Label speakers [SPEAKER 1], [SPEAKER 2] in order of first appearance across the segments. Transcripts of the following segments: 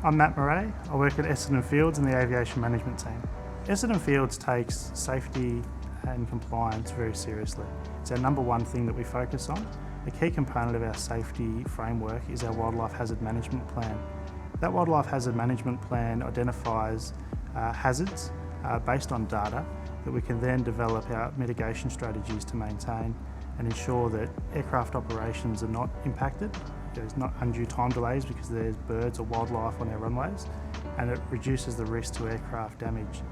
[SPEAKER 1] I'm Marais. I work at Essendon Fields in the aviation management team. Essendon Fields takes safety and compliance very seriously. It's our number one thing that we focus on. A key component of our safety framework is our wildlife hazard management plan. That wildlife hazard management plan identifies hazards based on data that we can then develop our mitigation strategies to maintain and ensure that aircraft operations are not impacted. There's not undue time delays because there's birds or wildlife on our runways, and it reduces the risk to aircraft damage.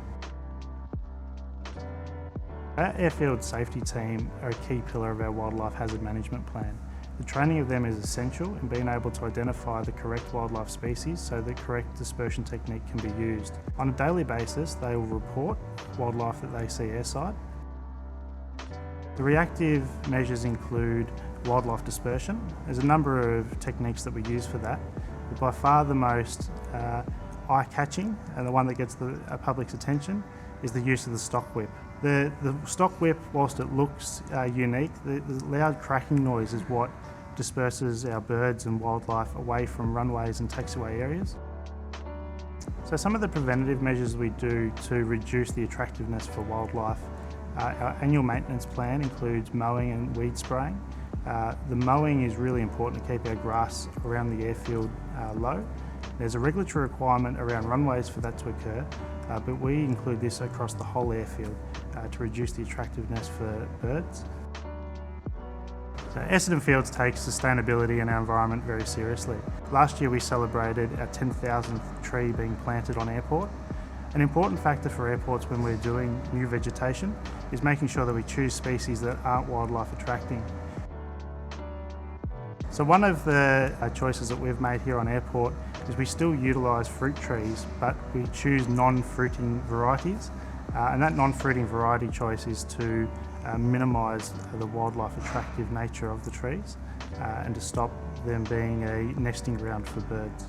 [SPEAKER 1] Our airfield safety team are a key pillar of our wildlife hazard management plan. The training of them is essential in being able to identify the correct wildlife species so the correct dispersion technique can be used. On a daily basis, they will report wildlife that they see airside. The reactive measures include wildlife dispersion. There's a number of techniques that we use for that, but by far the most eye-catching and the one that gets the public's attention is the use of the stock whip. The stock whip, whilst it looks unique, the loud cracking noise is what disperses our birds and wildlife away from runways and taxiway areas. So some of the preventative measures we do to reduce the attractiveness for wildlife. Our annual maintenance plan includes mowing and weed spraying. The mowing is really important to keep our grass around the airfield low. There's a regulatory requirement around runways for that to occur, but we include this across the whole airfield to reduce the attractiveness for birds. So Essendon Fields takes sustainability and our environment very seriously. Last year we celebrated our 10,000th tree being planted on airport. An important factor for airports when we're doing new vegetation is making sure that we choose species that aren't wildlife attracting. So one of the choices that we've made here on airport is we still utilise fruit trees, but we choose non-fruiting varieties. And that non-fruiting variety choice is to minimise the wildlife attractive nature of the trees and to stop them being a nesting ground for birds.